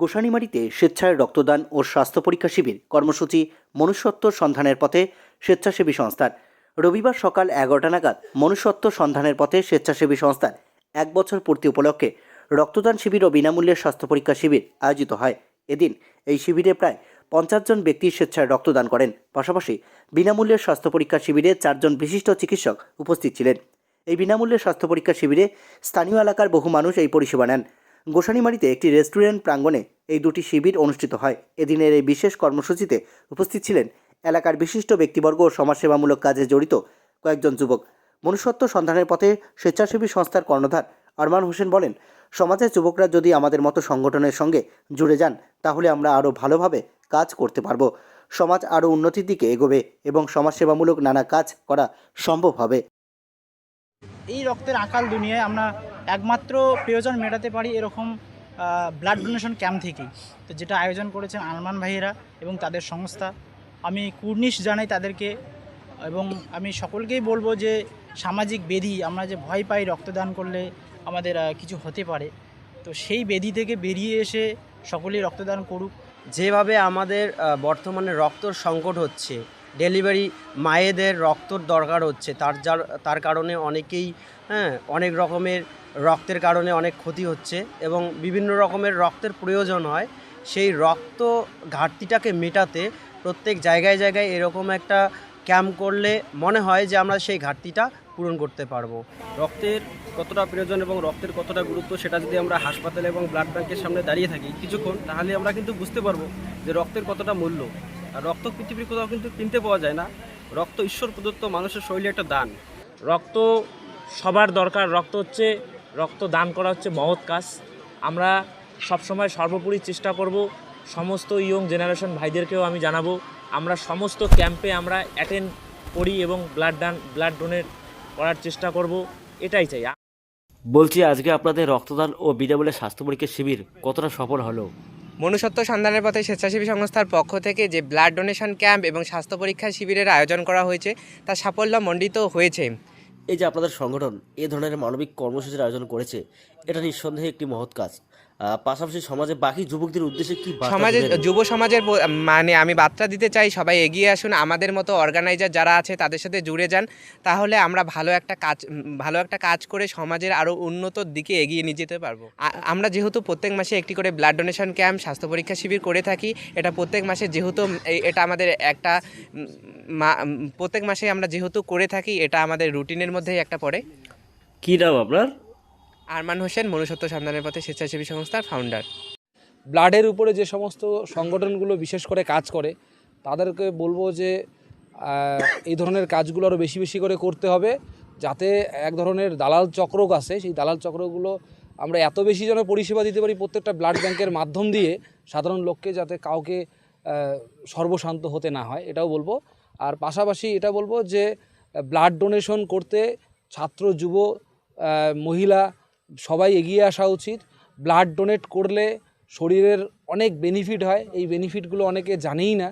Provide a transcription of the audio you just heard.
গোসানিমারীতে স্বেচ্ছায় রক্তদান ও স্বাস্থ্য পরীক্ষা শিবির কর্মসূচি মনুষ্যত্ব সন্ধানের পথে স্বেচ্ছাসেবী সংস্থার। রবিবার সকাল 11টা নাগাদ মনুষ্যত্ব সন্ধানের পথে স্বেচ্ছাসেবী সংস্থার 1 বছর পূর্তি উপলক্ষে রক্তদান শিবির ও বিনামূল্যে স্বাস্থ্য পরীক্ষা শিবির আয়োজিত হয়। এদিন এই শিবিরে প্রায় 50 জন ব্যক্তি স্বেচ্ছায় রক্তদান করেন। পাশাপাশি বিনামূল্যের স্বাস্থ্য পরীক্ষা শিবিরে 4 জন বিশিষ্ট চিকিৎসক উপস্থিত ছিলেন। এই বিনামূল্যে স্বাস্থ্য পরীক্ষা শিবিরে স্থানীয় এলাকার বহু মানুষ এই পরিষেবা নেন। গোসানিমারীতে একটি রেস্টুরেন্ট প্রাঙ্গণে এই দুটি শিবির অনুষ্ঠিত হয়। এদিনের এই বিশেষ কর্মসূচিতে উপস্থিত ছিলেন এলাকার বিশিষ্ট ব্যক্তিবর্গ ও সমাজসেবামূলক কাজে জড়িত কয়েকজন যুবক। মনুষ্যত্ব সন্ধানের পথে স্বেচ্ছাসেবী সংস্থার কর্ণধার আরমান হোসেন বলেন, সমাজের যুবকরা যদি আমাদের মতো সংগঠনের সঙ্গে জুড়ে যান তাহলে আমরা আরও ভালোভাবে কাজ করতে পারব। সমাজ আরও উন্নতির দিকে এগোবে এবং সমাজসেবামূলক নানা কাজ করা সম্ভব হবে। এই রক্তের আকাল দুনিয়ায় আমরা একমাত্র প্রয়োজন মেটাতে পারি এরকম ব্লাড ডোনেশন ক্যাম্প থেকেই। তো যেটা আয়োজন করেছেন আরমান ভাইয়েরা এবং তাদের সংস্থা, আমি কুর্নিশ জানাই তাদেরকে। এবং আমি সকলকেই বলবো যে সামাজিক ব্যাধি, আমরা যে ভয় পাই রক্তদান করলে আমাদের কিছু হতে পারে, তো সেই ব্যাধি থেকে বেরিয়ে এসে সকলেই রক্তদান করুক। যেভাবে আমাদের বর্তমানে রক্তর সংকট হচ্ছে, ডেলিভারি মায়েদের রক্তর দরকার হচ্ছে, তার কারণে অনেকেই অনেক রকমের রক্তের কারণে অনেক ক্ষতি হচ্ছে এবং বিভিন্ন রকমের রক্তের প্রয়োজন হয়। সেই রক্ত ঘাটতিটাকে মেটাতে প্রত্যেক জায়গায় জায়গায় এরকম একটা ক্যাম্প করলে মনে হয় যে আমরা সেই ঘাটতিটা পূরণ করতে পারবো। রক্তের কতটা প্রয়োজন এবং রক্তের কতটা গুরুত্ব সেটা যদি আমরা হাসপাতালে এবং ব্লাড ব্যাংকের সামনে দাঁড়িয়ে থাকি কিছুক্ষণ, তাহলে আমরা কিন্তু বুঝতে পারবো যে রক্তের কতটা মূল্য। আর রক্ত পৃথিবীর কোথাও কিন্তু কিনতে পাওয়া যায় না। রক্ত ঈশ্বর প্রদত্ত মানুষের শরীরে একটা দান। রক্ত সবার দরকার। রক্ত দান করা হচ্ছে মহৎ কাজ। আমরা সবসময় সর্বোপরি চেষ্টা করব, সমস্ত ইয়ং জেনারেশন ভাইদেরকেও আমি জানাবো, আমরা সমস্ত ক্যাম্পে আমরা অ্যাটেন্ড করি এবং ব্লাড ডোনেট করার চেষ্টা করব, এটাই চাই। বলছি, আজকে আপনাদের রক্তদান ও বিনামূল্যে স্বাস্থ্য পরীক্ষার শিবির কতটা সফল হলো? মনুষ্যত্ব সন্ধানের পথে স্বেচ্ছাসেবী সংস্থার পক্ষ থেকে যে ব্লাড ডোনেশন ক্যাম্প এবং স্বাস্থ্য পরীক্ষা শিবিরের আয়োজন করা হয়েছে তা সাফল্যমণ্ডিত হয়েছে। এই যে আপনাদের সংগঠন এ ধরনের মানবিক কর্মসূচির আয়োজন করেছে, এটা নিঃসন্দেহে একটি মহৎ কাজ। পাশাপাশি সমাজে বাকি যুবকদের উদ্দেশ্যে কি যুব সমাজের আমি বার্তা দিতে চাই, সবাই এগিয়ে আসুন, আমাদের মতো অর্গানাইজার যারা আছে তাদের সাথে জুড়ে যান, তাহলে আমরা ভালো একটা কাজ করে সমাজের আরও উন্নতর দিকে এগিয়ে নিয়ে যেতে পারবো। আমরা যেহেতু প্রত্যেক মাসে একটি করে ব্লাড ডোনেশন ক্যাম্প, স্বাস্থ্য পরীক্ষা শিবির করে থাকি, এটা প্রত্যেক মাসে যেহেতু এটা আমাদের একটা প্রত্যেক মাসে আমরা যেহেতু করে থাকি, এটা আমাদের রুটিনের মধ্যেই একটা পড়ে। কী নাম আপনার? আরমান হোসেন, মনুষ্যত্ব সন্ধানের পথে স্বেচ্ছাসেবী সংস্থার ফাউন্ডার। ব্লাডের উপরে যে সমস্ত সংগঠনগুলো বিশেষ করে কাজ করে তাদেরকে বলবো যে এই ধরনের কাজগুলো আরও বেশি বেশি করে করতে হবে, যাতে এক ধরনের দালাল চক্র আছে, সেই দালাল চক্রগুলো আমরা এত বেশি যেন পরিষেবা দিতে পারি প্রত্যেকটা ব্লাড ব্যাংকের মাধ্যম দিয়ে সাধারণ লোককে, যাতে কাউকে সর্বশান্ত হতে না হয়, এটাও বলবো। আর পাশাপাশি এটা বলবো যে ব্লাড ডোনেশন করতে ছাত্র, যুব, মহিলা সবাই এগিয়ে আসা উচিত। ব্লাড ডোনেট করলে শরীরের অনেক বেনিফিট হয়, এই বেনিফিটগুলো অনেকে জানেই না।